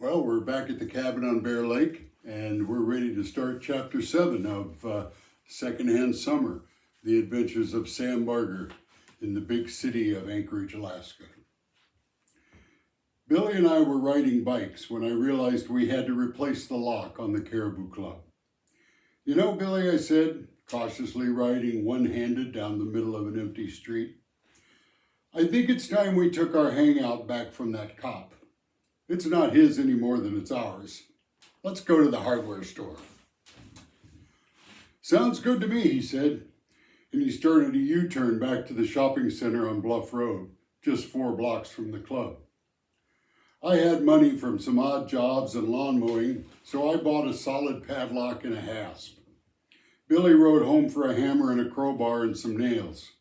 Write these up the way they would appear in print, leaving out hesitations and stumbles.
Well, we're back at the cabin on Bear Lake, and we're ready to start Chapter 7 of Secondhand Summer, The Adventures of Sam Barger in the big city of Anchorage, Alaska. Billy and I were riding bikes when I realized we had to replace the lock on the Caribou Club. "You know, Billy," I said, cautiously riding one-handed down the middle of an empty street, "I think it's time we took our hangout back from that cop. It's not his any more than it's ours. Let's go to the hardware store." "Sounds good to me," he said, and he started a U-turn back to the shopping center on Bluff Road, just 4 blocks from the club. I had money from some odd jobs and lawn mowing, so I bought a solid padlock and a hasp. Billy rode home for a hammer and a crowbar and some nails.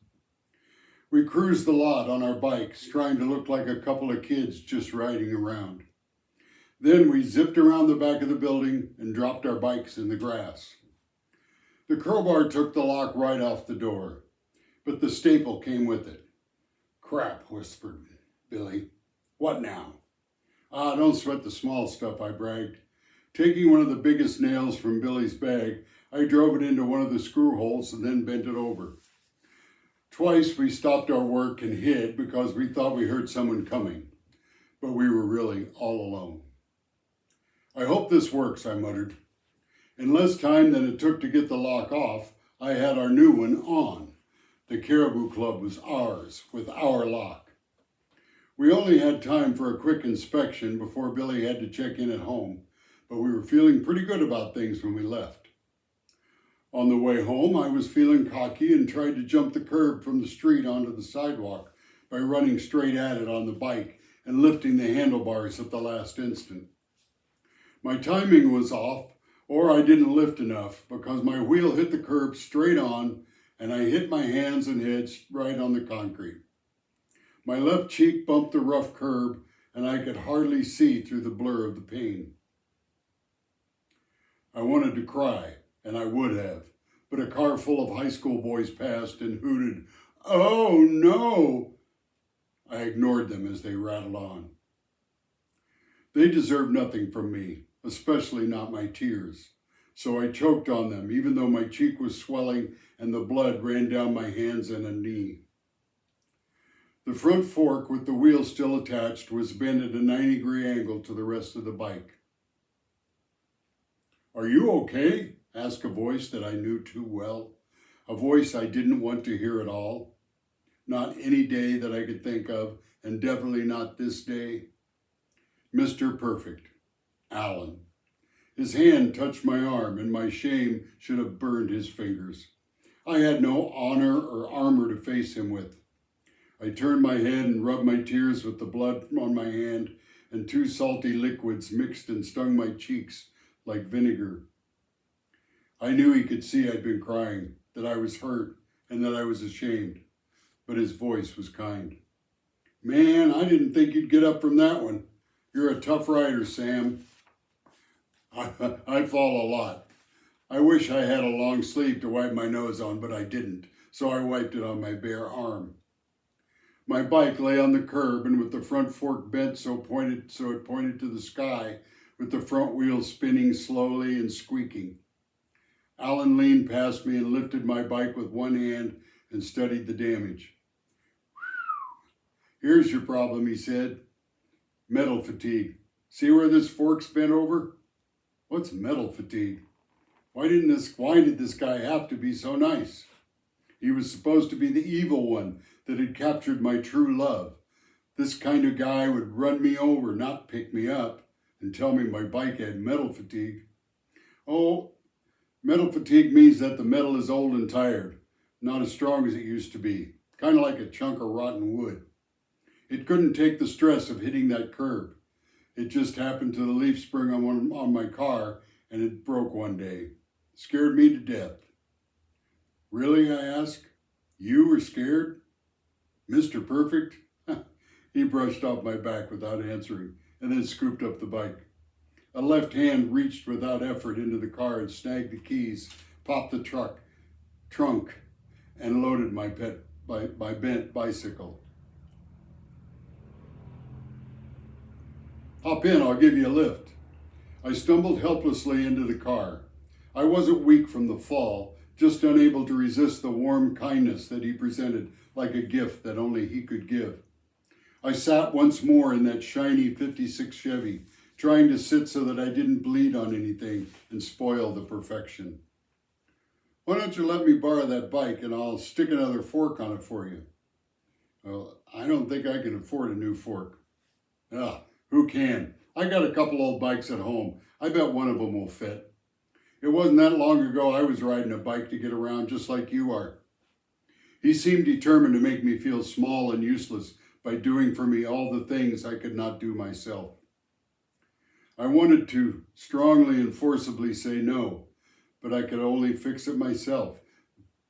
We cruised the lot on our bikes, trying to look like a couple of kids just riding around. Then we zipped around the back of the building and dropped our bikes in the grass. The crowbar took the lock right off the door, but the staple came with it. "Crap," whispered Billy. "What now?" Don't sweat the small stuff," I bragged. Taking one of the biggest nails from Billy's bag, I drove it into one of the screw holes and then bent it over. Twice we stopped our work and hid because we thought we heard someone coming, but we were really all alone. "I hope this works," I muttered. In less time than it took to get the lock off, I had our new one on. The Caribou Club was ours, with our lock. We only had time for a quick inspection before Billy had to check in at home, but we were feeling pretty good about things when we left. On the way home, I was feeling cocky and tried to jump the curb from the street onto the sidewalk by running straight at it on the bike and lifting the handlebars at the last instant. My timing was off, or I didn't lift enough because my wheel hit the curb straight on and I hit my hands and head right on the concrete. My left cheek bumped the rough curb and I could hardly see through the blur of the pain. I wanted to cry, and I would have, but a car full of high school boys passed and hooted, "Oh no!" I ignored them as they rattled on. They deserved nothing from me, especially not my tears, so I choked on them even though my cheek was swelling and the blood ran down my hands and a knee. The front fork with the wheel still attached was bent at a 90-degree angle to the rest of the bike. "Are you okay?" asked a voice that I knew too well, a voice I didn't want to hear at all. Not any day that I could think of, and definitely not this day. Mr. Perfect, Alan. His hand touched my arm, and my shame should have burned his fingers. I had no honor or armor to face him with. I turned my head and rubbed my tears with the blood on my hand, and 2 salty liquids mixed and stung my cheeks like vinegar. I knew he could see I'd been crying, that I was hurt, and that I was ashamed, but his voice was kind. "Man, I didn't think you'd get up from that one. You're a tough rider, Sam." I fall a lot. I wish I had a long sleeve to wipe my nose on, but I didn't, so I wiped it on my bare arm. My bike lay on the curb, and with the front fork bent so it pointed to the sky, with the front wheels spinning slowly and squeaking. Alan leaned past me and lifted my bike with one hand and studied the damage. "Here's your problem," he said. "Metal fatigue. See where this fork's bent over?" "What's metal fatigue? Why did this guy have to be so nice? He was supposed to be the evil one that had captured my true love. This kind of guy would run me over, not pick me up, and tell me my bike had metal fatigue." "Oh, metal fatigue means that the metal is old and tired, not as strong as it used to be, kind of like a chunk of rotten wood. It couldn't take the stress of hitting that curb. It just happened to the leaf spring on my car, and it broke one day. Scared me to death." "Really?" I asked. "You were scared? Mr. Perfect?" He brushed off my back without answering, and then scooped up the bike. A left hand reached without effort into the car and snagged the keys, popped the trunk, and loaded my bent bicycle. Hop in, I'll give you a lift. I stumbled helplessly into the car. I wasn't weak from the fall, just unable to resist the warm kindness that he presented like a gift that only he could give. I sat once more in that shiny '56 Chevy, trying to sit so that I didn't bleed on anything and spoil the perfection. Why don't you let me borrow that bike and I'll stick another fork on it for you? Well, I don't think I can afford a new fork. Ah, who can? I got a couple old bikes at home. I bet one of them will fit. It wasn't that long ago I was riding a bike to get around just like you are. He seemed determined to make me feel small and useless by doing for me all the things I could not do myself. I wanted to strongly and forcibly say no, but I could only fix it myself,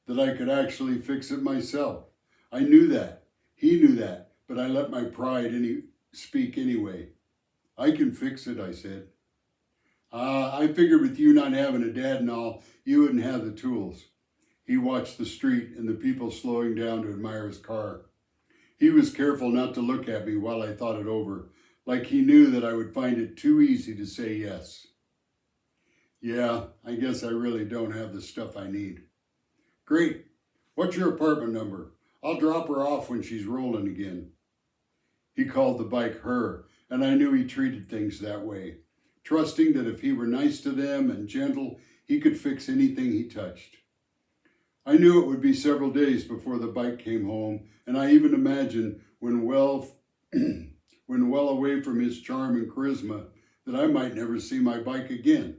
that I could actually fix it myself. I knew that. He knew that, but I let my pride speak anyway. I can fix it, I said. I figured with you not having a dad and all, you wouldn't have the tools. He watched the street and the people slowing down to admire his car. He was careful not to look at me while I thought it over, like he knew that I would find it too easy to say yes. Yeah, I guess I really don't have the stuff I need. Great. What's your apartment number? I'll drop her off when she's rolling again. He called the bike her, and I knew he treated things that way, trusting that if he were nice to them and gentle, he could fix anything he touched. I knew it would be several days before the bike came home, and I even imagined when well away from his charm and charisma that I might never see my bike again.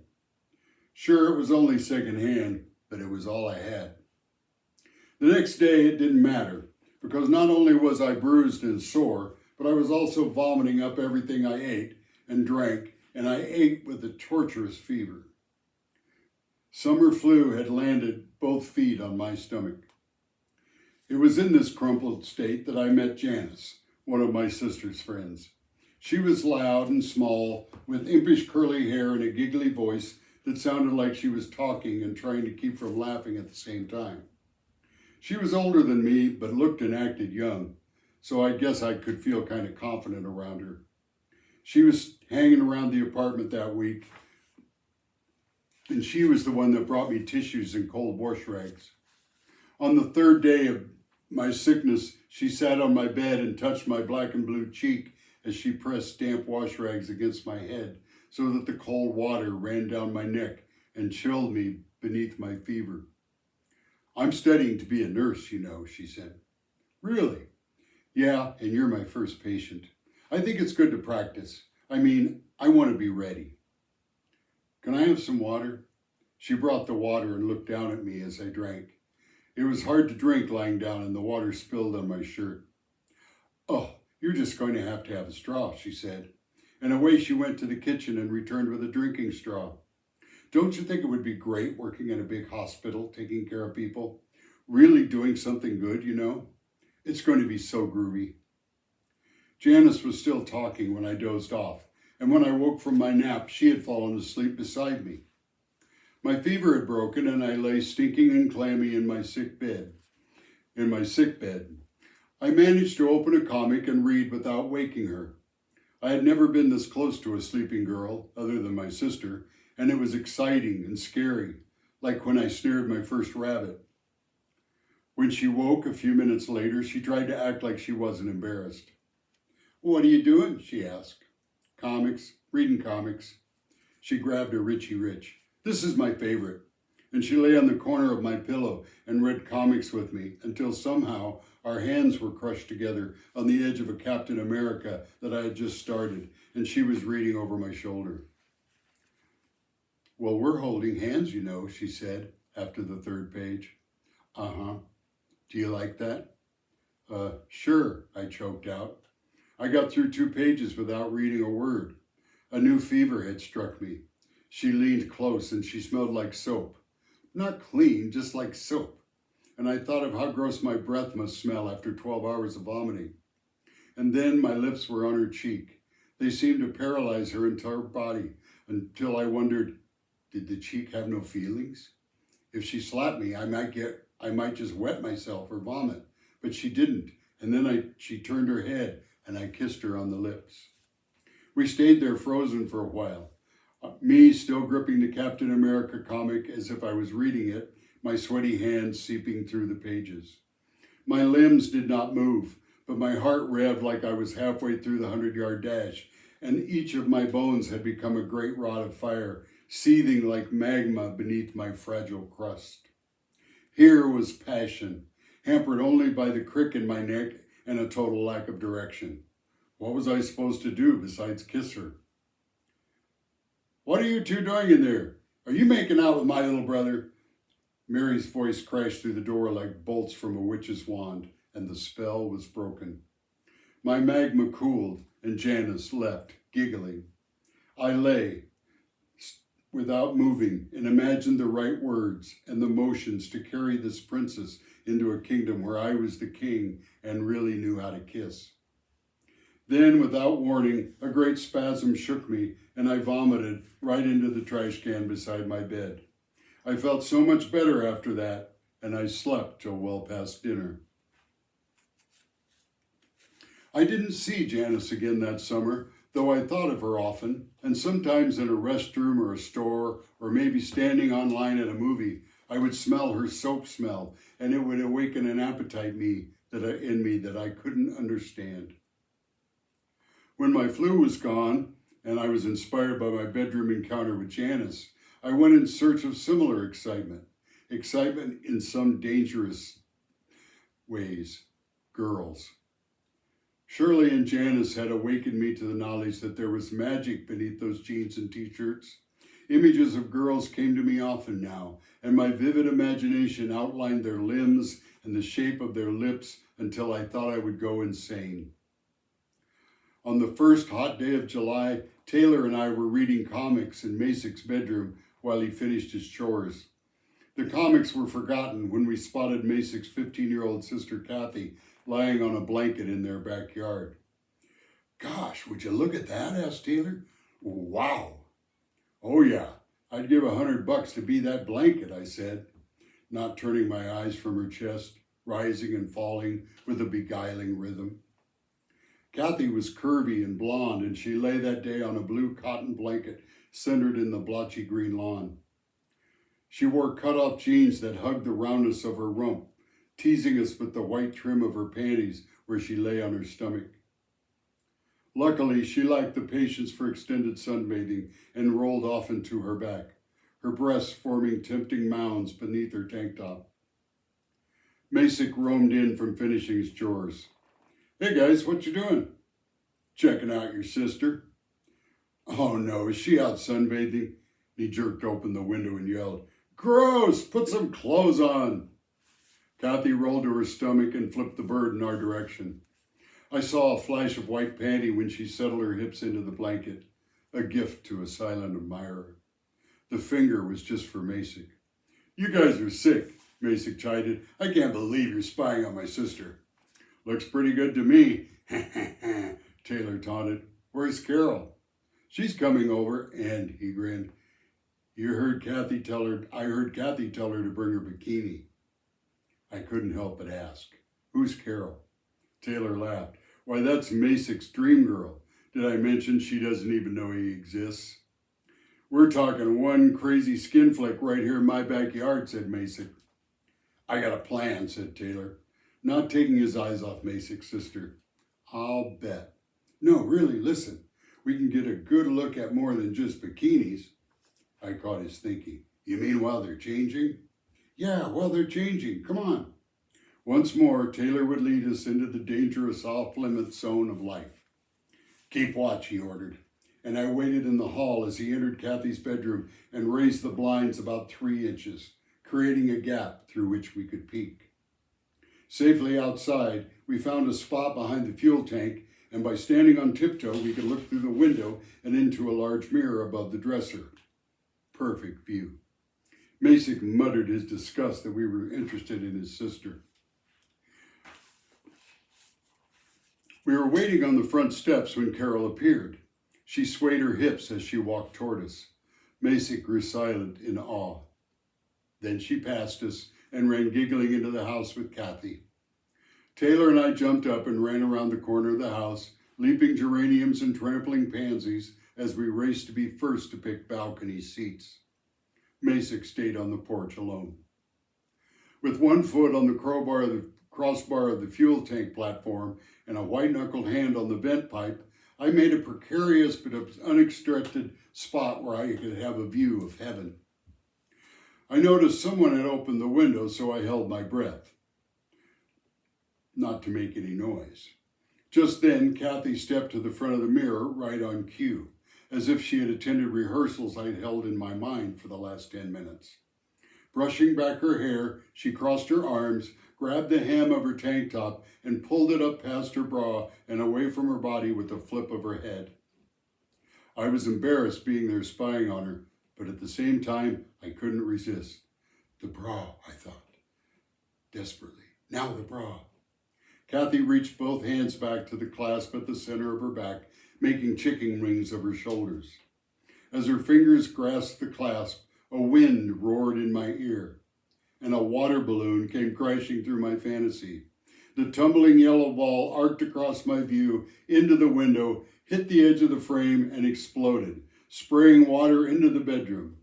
Sure, it was only secondhand, but it was all I had. The next day it didn't matter, because not only was I bruised and sore, but I was also vomiting up everything I ate and drank, and I ate with a torturous fever. Summer flu had landed both feet on my stomach. It was in this crumpled state that I met Janice, one of my sister's friends. She was loud and small, with impish curly hair and a giggly voice that sounded like she was talking and trying to keep from laughing at the same time. She was older than me, but looked and acted young, so I guess I could feel kind of confident around her. She was hanging around the apartment that week, and she was the one that brought me tissues and cold wash rags. On the third day of my sickness, she sat on my bed and touched my black and blue cheek as she pressed damp wash rags against my head so that the cold water ran down my neck and chilled me beneath my fever. I'm studying to be a nurse, you know, she said. Really? Yeah, and you're my first patient. I think it's good to practice. I want to be ready. Can I have some water? She brought the water and looked down at me as I drank. It was hard to drink lying down and the water spilled on my shirt. Oh, you're just going to have a straw, she said. And away she went to the kitchen and returned with a drinking straw. Don't you think it would be great working in a big hospital, taking care of people? Really doing something good, you know? It's going to be so groovy. Janice was still talking when I dozed off, and when I woke from my nap, she had fallen asleep beside me. My fever had broken, and I lay stinking and clammy in my sick bed. I managed to open a comic and read without waking her. I had never been this close to a sleeping girl, other than my sister, and it was exciting and scary, like when I snared my first rabbit. When she woke a few minutes later, she tried to act like she wasn't embarrassed. What are you doing? She asked. Comics, reading comics. She grabbed a Richie Rich. This is my favorite. And she lay on the corner of my pillow and read comics with me until somehow our hands were crushed together on the edge of a Captain America that I had just started, and she was reading over my shoulder. Well, we're holding hands, you know, she said after the third page. Uh-huh. Do you like that? Sure, I choked out. I got through 2 pages without reading a word. A new fever had struck me. She leaned close and she smelled like soap. Not clean, just like soap. And I thought of how gross my breath must smell after 12 hours of vomiting. And then my lips were on her cheek. They seemed to paralyze her entire body until I wondered, did the cheek have no feelings? If she slapped me, I might just wet myself or vomit. But she didn't. And then she turned her head and I kissed her on the lips. We stayed there frozen for a while. Me still gripping the Captain America comic as if I was reading it, my sweaty hands seeping through the pages. My limbs did not move, but my heart revved like I was halfway through the 100-yard dash, and each of my bones had become a great rod of fire, seething like magma beneath my fragile crust. Here was passion, hampered only by the crick in my neck and a total lack of direction. What was I supposed to do besides kiss her? "What are you two doing in there? Are you making out with my little brother?" Mary's voice crashed through the door like bolts from a witch's wand, and the spell was broken. My magma cooled, and Janice left, giggling. I lay, without moving, and imagined the right words and the motions to carry this princess into a kingdom where I was the king and really knew how to kiss. Then, without warning, a great spasm shook me, and I vomited right into the trash can beside my bed. I felt so much better after that, and I slept till well past dinner. I didn't see Janice again that summer, though I thought of her often, and sometimes in a restroom or a store, or maybe standing online at a movie, I would smell her soap smell, and it would awaken an appetite in me that I couldn't understand. When my flu was gone, and I was inspired by my bedroom encounter with Janice, I went in search of similar excitement in some dangerous ways, girls. Shirley and Janice had awakened me to the knowledge that there was magic beneath those jeans and t-shirts. Images of girls came to me often now, and my vivid imagination outlined their limbs and the shape of their lips until I thought I would go insane. On the first hot day of July, Taylor and I were reading comics in Masic's bedroom while he finished his chores. The comics were forgotten when we spotted Masic's 15-year-old sister Kathy lying on a blanket in their backyard. "Gosh, would you look at that?" asked Taylor. "Wow." "Oh yeah, I'd give $100 to be that blanket," I said, not turning my eyes from her chest, rising and falling with a beguiling rhythm. Kathy was curvy and blonde, and she lay that day on a blue cotton blanket centered in the blotchy green lawn. She wore cut-off jeans that hugged the roundness of her rump, teasing us with the white trim of her panties where she lay on her stomach. Luckily, she lacked the patience for extended sunbathing and rolled off into her back, her breasts forming tempting mounds beneath her tank top. Masick roamed in from finishing his chores. "Hey guys, what you doing?" "Checking out your sister." "Oh no, is she out sunbathing?" He jerked open the window and yelled, "Gross, put some clothes on." Kathy rolled to her stomach and flipped the bird in our direction. I saw a flash of white panty when she settled her hips into the blanket, a gift to a silent admirer. The finger was just for Masick. "You guys are sick," Masick chided. "I can't believe you're spying on my sister." "Looks pretty good to me," Taylor taunted. "Where's Carol?" "She's coming over," and he grinned. I heard Kathy tell her to bring her bikini." I couldn't help but ask, "Who's Carol?" Taylor laughed. "Why, that's Masick's dream girl. Did I mention she doesn't even know he exists?" "We're talking one crazy skin flick right here in my backyard," said Masick. "I got a plan," said Taylor, not taking his eyes off Masick's sister. "I'll bet." "No, really, listen. We can get a good look at more than just bikinis." I caught his thinking. "You mean while they're changing?" "Yeah, while they're changing. Come on." Once more, Taylor would lead us into the dangerous off-limit zone of life. "Keep watch," he ordered, and I waited in the hall as he entered Kathy's bedroom and raised the blinds about 3 inches, creating a gap through which we could peek. Safely outside, we found a spot behind the fuel tank, and by standing on tiptoe, we could look through the window and into a large mirror above the dresser. Perfect view. Masick muttered his disgust that we were interested in his sister. We were waiting on the front steps when Carol appeared. She swayed her hips as she walked toward us. Masick grew silent in awe. Then she passed us and ran giggling into the house with Kathy. Taylor and I jumped up and ran around the corner of the house, leaping geraniums and trampling pansies as we raced to be first to pick balcony seats. Masick stayed on the porch alone. With one foot on the crossbar of the fuel tank platform and a white-knuckled hand on the vent pipe, I made a precarious but unexpected spot where I could have a view of heaven. I noticed someone had opened the window, so I held my breath, not to make any noise. Just then, Kathy stepped to the front of the mirror right on cue, as if she had attended rehearsals I'd held in my mind for the last 10 minutes. Brushing back her hair, she crossed her arms, grabbed the hem of her tank top, and pulled it up past her bra and away from her body with a flip of her head. I was embarrassed being there spying on her, but at the same time, I couldn't resist. The bra, I thought, desperately. Now the bra. Kathy reached both hands back to the clasp at the center of her back, making chicken wings of her shoulders. As her fingers grasped the clasp, a wind roared in my ear, and a water balloon came crashing through my fantasy. The tumbling yellow ball arced across my view, into the window, hit the edge of the frame, and exploded, spraying water into the bedroom.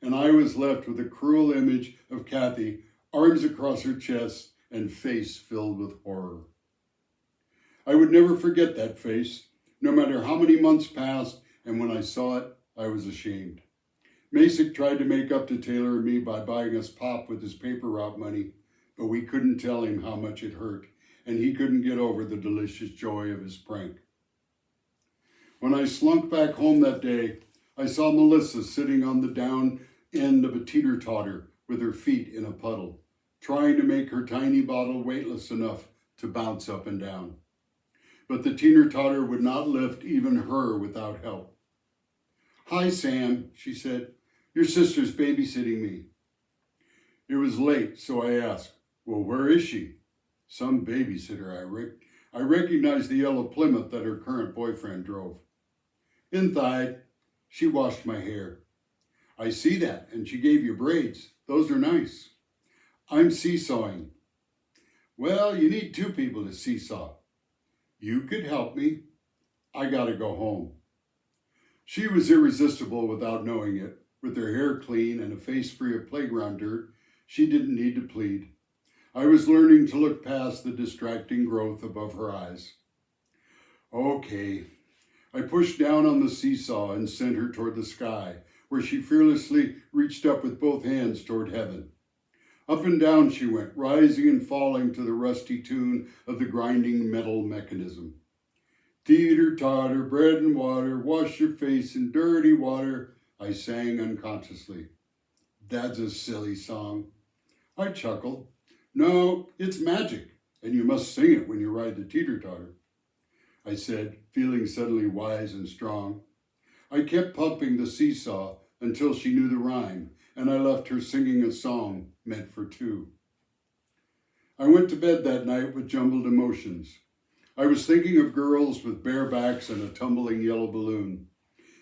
And I was left with a cruel image of Kathy, arms across her chest and face filled with horror. I would never forget that face, no matter how many months passed, and when I saw it, I was ashamed. Masick tried to make up to Taylor and me by buying us pop with his paper route money, but we couldn't tell him how much it hurt, and he couldn't get over the delicious joy of his prank. When I slunk back home that day, I saw Melissa sitting on the down end of a teeter-totter with her feet in a puddle, trying to make her tiny bottle weightless enough to bounce up and down. But the teeter-totter would not lift even her without help. "Hi, Sam," she said. "Your sister's babysitting me." It was late, so I asked, "Well, where is she?" "Some babysitter, I recognized the yellow Plymouth that her current boyfriend drove." "Inside. She washed my hair." "I see that, and she gave you braids. Those are nice." "I'm seesawing." "Well, you need two people to seesaw." "You could help me." "I gotta go home." She was irresistible without knowing it. With her hair clean and a face free of playground dirt, she didn't need to plead. I was learning to look past the distracting growth above her eyes. "Okay." I pushed down on the seesaw and sent her toward the sky, where she fearlessly reached up with both hands toward heaven. Up and down she went, rising and falling to the rusty tune of the grinding metal mechanism. "Teeter-totter, bread and water, wash your face in dirty water," I sang unconsciously. "That's a silly song." I chuckled. "No, it's magic, and you must sing it when you ride the teeter-totter," I said, feeling suddenly wise and strong. I kept pumping the seesaw until she knew the rhyme, and I left her singing a song meant for two. I went to bed that night with jumbled emotions. I was thinking of girls with bare backs and a tumbling yellow balloon.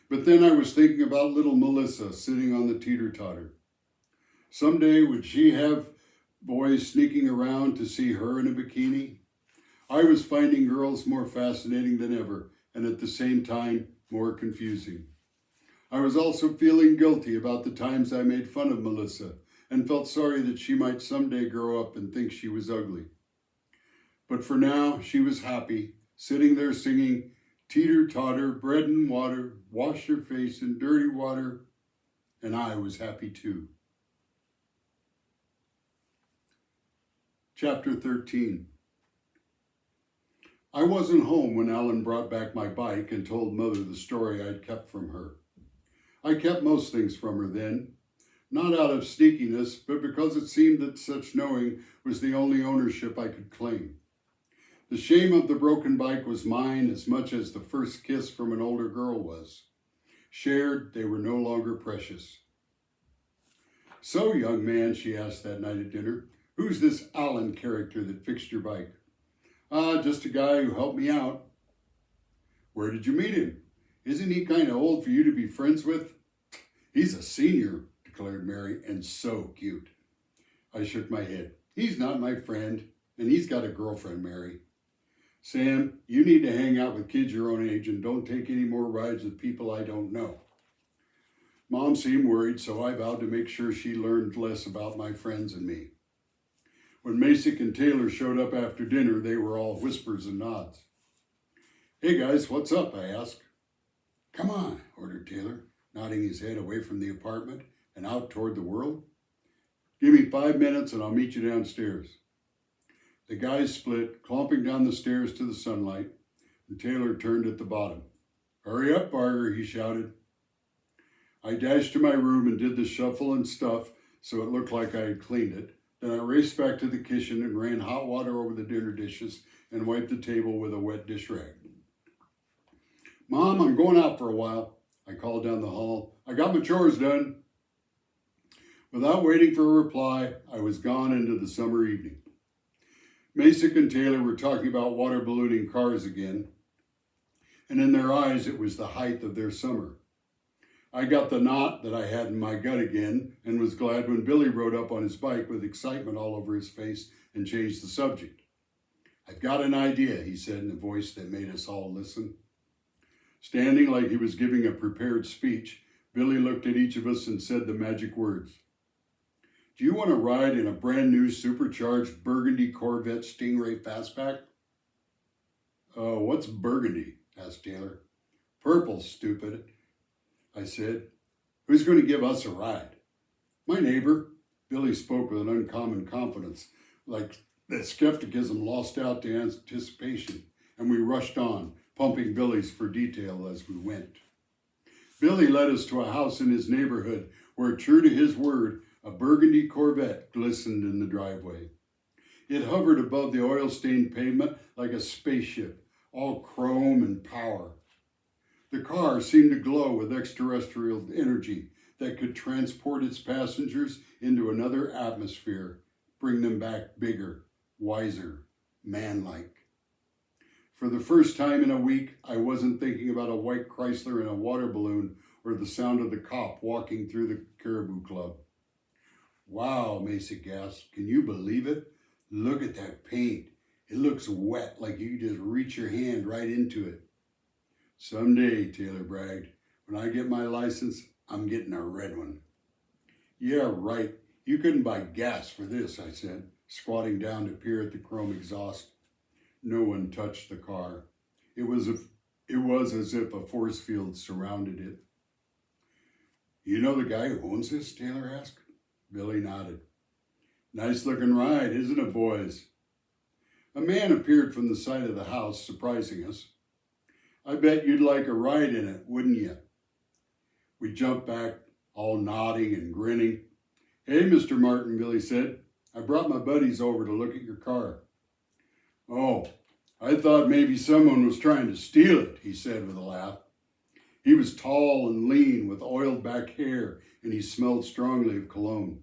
But then I was thinking about little Melissa sitting on the teeter-totter. Someday would she have boys sneaking around to see her in a bikini? I was finding girls more fascinating than ever, and at the same time, more confusing. I was also feeling guilty about the times I made fun of Melissa and felt sorry that she might someday grow up and think she was ugly. But for now, she was happy, sitting there singing, "Teeter-totter, bread and water, wash your face in dirty water," and I was happy too. Chapter 13. I wasn't home when Ellen brought back my bike and told Mother the story I'd kept from her. I kept most things from her then, not out of sneakiness, but because it seemed that such knowing was the only ownership I could claim. The shame of the broken bike was mine as much as the first kiss from an older girl was. Shared, they were no longer precious. "So, young man," she asked that night at dinner, "who's this Alan character that fixed your bike?" Just a guy who helped me out." "Where did you meet him? Isn't he kind of old for you to be friends with?" "He's a senior," declared Mary, "and so cute." I shook my head. "He's not my friend, and he's got a girlfriend, Mary." Sam, you need to hang out with kids your own age and don't take any more rides with people I don't know. Mom seemed worried, so I vowed to make sure she learned less about my friends and me. When Masick and Taylor showed up after dinner, they were all whispers and nods. Hey guys, what's up? I asked. Come on, ordered Taylor, nodding his head away from the apartment and out toward the world. Give me 5 minutes and I'll meet you downstairs. The guys split, clomping down the stairs to the sunlight, and Taylor turned at the bottom. Hurry up, Barger, he shouted. I dashed to my room and did the shuffle and stuff so it looked like I had cleaned it. Then I raced back to the kitchen and ran hot water over the dinner dishes and wiped the table with a wet dish rag. Mom, I'm going out for a while, I called down the hall. I got my chores done. Without waiting for a reply, I was gone into the summer evening. Masick and Taylor were talking about water ballooning cars again, and in their eyes it was the height of their summer. I got the knot that I had in my gut again and was glad when Billy rode up on his bike with excitement all over his face and changed the subject. I've got an idea, he said in a voice that made us all listen. Standing like he was giving a prepared speech, Billy looked at each of us and said the magic words. Do you want to ride in a brand new supercharged burgundy Corvette Stingray Fastback? What's burgundy? Asked Taylor. Purple, stupid, I said. Who's going to give us a ride? My neighbor. Billy spoke with an uncommon confidence, like that skepticism lost out to anticipation, and we rushed on, pumping Billy's for detail as we went. Billy led us to a house in his neighborhood where, true to his word, a burgundy Corvette glistened in the driveway. It hovered above the oil-stained pavement like a spaceship, all chrome and power. The car seemed to glow with extraterrestrial energy that could transport its passengers into another atmosphere, bring them back bigger, wiser, man-like. For the first time in a week, I wasn't thinking about a white Chrysler in a water balloon or the sound of the cop walking through the Caribou Club. Wow, Masick gasped. Can you believe it? Look at that paint. It looks wet, like you could just reach your hand right into it. Someday, Taylor bragged, when I get my license, I'm getting a red one. Yeah, right. You couldn't buy gas for this, I said, squatting down to peer at the chrome exhaust. No one touched the car. It was as if a force field surrounded it. You know the guy who owns this? Taylor asked. Billy nodded. Nice looking ride, isn't it, boys? A man appeared from the side of the house, surprising us. I bet you'd like a ride in it, wouldn't you? We jumped back, all nodding and grinning. Hey, Mr. Martin, Billy said. I brought my buddies over to look at your car. Oh, I thought maybe someone was trying to steal it, he said with a laugh. He was tall and lean with oiled back hair, and he smelled strongly of cologne.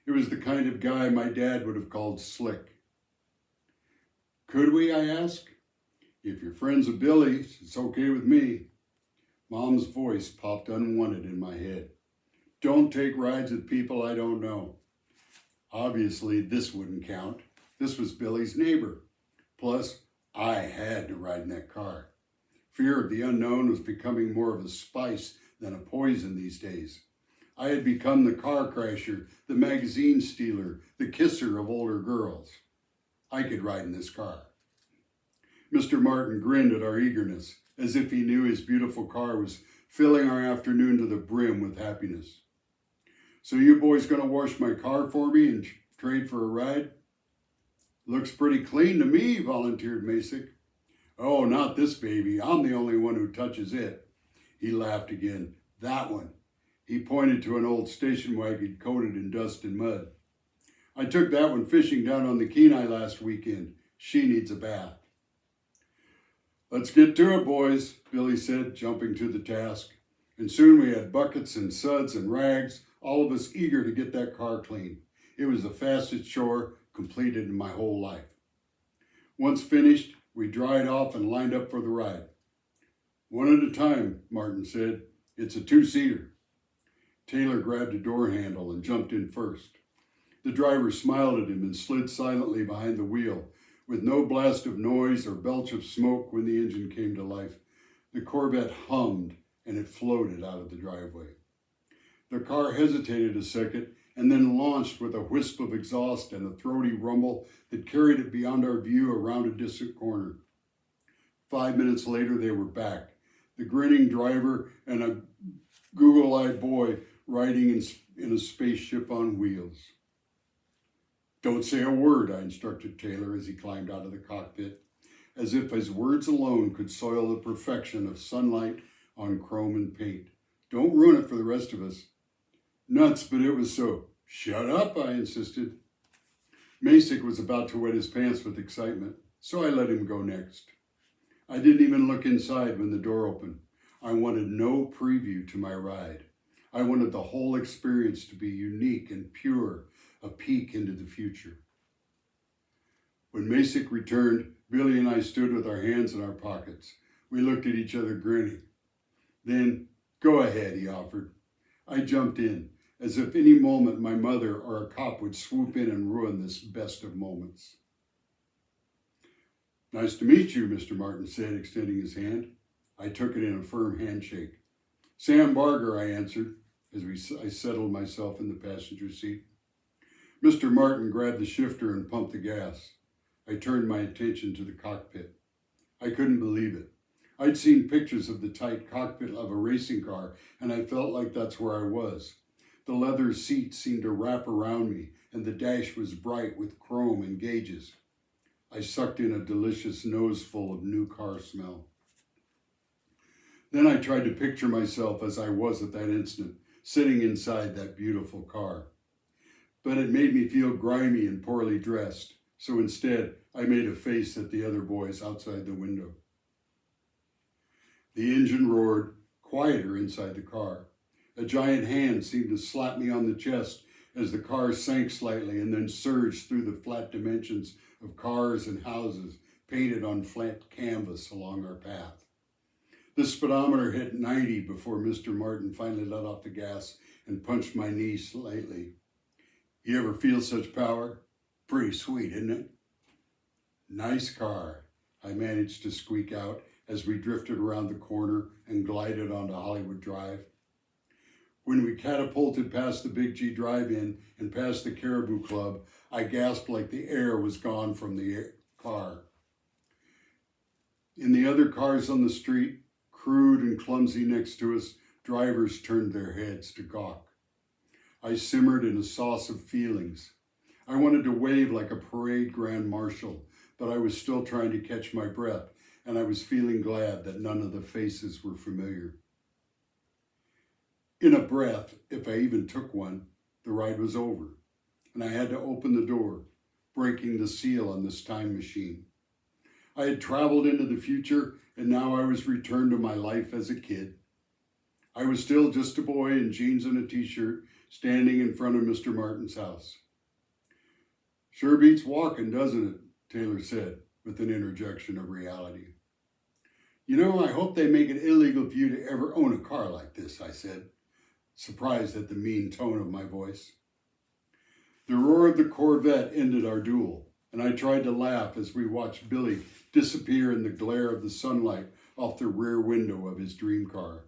It was the kind of guy my dad would have called slick. Could we, I asked? If you're friends of Billy's, it's okay with me. Mom's voice popped unwanted in my head. Don't take rides with people I don't know. Obviously, this wouldn't count. This was Billy's neighbor. Plus, I had to ride in that car. Fear of the unknown was becoming more of a spice than a poison these days. I had become the car crasher, the magazine stealer, the kisser of older girls. I could ride in this car. Mr. Martin grinned at our eagerness, as if he knew his beautiful car was filling our afternoon to the brim with happiness. So you boys gonna wash my car for me and trade for a ride? Looks pretty clean to me, volunteered Masick. Oh, not this baby. I'm the only one who touches it. He laughed again. That one. He pointed to an old station wagon coated in dust and mud. I took that one fishing down on the Kenai last weekend. She needs a bath. Let's get to it, boys, Billy said, jumping to the task. And soon we had buckets and suds and rags, all of us eager to get that car clean. It was the fastest chore completed in my whole life. Once finished, we dried off and lined up for the ride. One at a time, Martin said. It's a two-seater. Taylor grabbed a door handle and jumped in first. The driver smiled at him and slid silently behind the wheel, With no blast of noise or belch of smoke when the engine came to life, the Corvette hummed and it floated out of the driveway. The car hesitated a second and then launched with a wisp of exhaust and a throaty rumble that carried it beyond our view around a distant corner. 5 minutes later, they were back, the grinning driver and a Google-eyed boy riding in a spaceship on wheels. "Don't say a word," I instructed Taylor as he climbed out of the cockpit, as if his words alone could soil the perfection of sunlight on chrome and paint. "Don't ruin it for the rest of us." "Nuts, but it was so." "Shut up," I insisted. Masick was about to wet his pants with excitement, so I let him go next. I didn't even look inside when the door opened. I wanted no preview to my ride. I wanted the whole experience to be unique and pure, a peek into the future. When Masick returned, Billy and I stood with our hands in our pockets. We looked at each other grinning. Then, "Go ahead," he offered. I jumped in, as if any moment my mother or a cop would swoop in and ruin this best of moments. "Nice to meet you," Mr. Martin said, extending his hand. I took it in a firm handshake. "Sam Barger," I answered, as I settled myself in the passenger seat. Mr. Martin grabbed the shifter and pumped the gas. I turned my attention to the cockpit. I couldn't believe it. I'd seen pictures of the tight cockpit of a racing car, and I felt like that's where I was. The leather seat seemed to wrap around me, and the dash was bright with chrome and gauges. I sucked in a delicious noseful of new car smell. Then I tried to picture myself as I was at that instant, sitting inside that beautiful car. But it made me feel grimy and poorly dressed, so instead I made a face at the other boys outside the window. The engine roared, quieter inside the car. A giant hand seemed to slap me on the chest as the car sank slightly and then surged through the flat dimensions of cars and houses painted on flat canvas along our path. The speedometer hit 90 before Mr. Martin finally let off the gas and punched my knee slightly. "You ever feel such power? Pretty sweet, isn't it?" "Nice car," I managed to squeak out as we drifted around the corner and glided onto Hollywood Drive. When we catapulted past the Big G Drive-In and past the Caribou Club, I gasped like the air was gone from the car. In the other cars on the street, crude and clumsy next to us, drivers turned their heads to gawk. I simmered in a sauce of feelings. I wanted to wave like a parade grand marshal, but I was still trying to catch my breath, and I was feeling glad that none of the faces were familiar. In a breath, if I even took one, the ride was over, and I had to open the door, breaking the seal on this time machine. I had traveled into the future, and now I was returned to my life as a kid. I was still just a boy in jeans and a t-shirt, standing in front of Mr. Martin's house. "Sure beats walking, doesn't it?" Taylor said, with an interjection of reality. "You know, I hope they make it illegal for you to ever own a car like this," I said, surprised at the mean tone of my voice. The roar of the Corvette ended our duel, and I tried to laugh as we watched Billy disappear in the glare of the sunlight off the rear window of his dream car.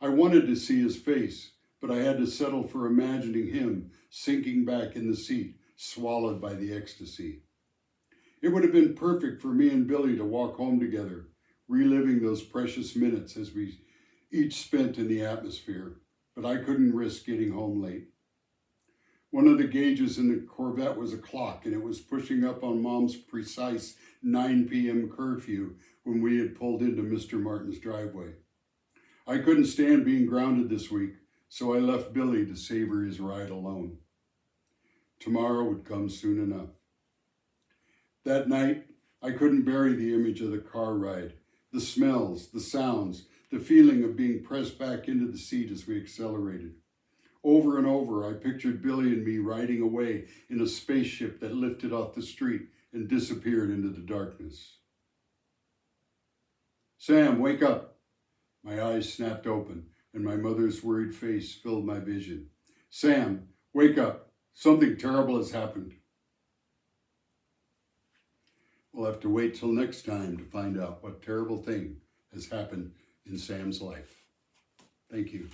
I wanted to see his face, but I had to settle for imagining him sinking back in the seat, swallowed by the ecstasy. It would have been perfect for me and Billy to walk home together, reliving those precious minutes as we each spent in the atmosphere, but I couldn't risk getting home late. One of the gauges in the Corvette was a clock, and it was pushing up on Mom's precise 9 p.m. curfew when we had pulled into Mr. Martin's driveway. I couldn't stand being grounded this week, so I left Billy to savor his ride alone. Tomorrow would come soon enough. That night, I couldn't bury the image of the car ride, the smells, the sounds, the feeling of being pressed back into the seat as we accelerated. Over and over, I pictured Billy and me riding away in a spaceship that lifted off the street and disappeared into the darkness. "Sam, wake up!" My eyes snapped open, and my mother's worried face filled my vision. "Sam, wake up! Something terrible has happened." we'll have to wait till next time to find out what terrible thing has happened in Sam's life. Thank you.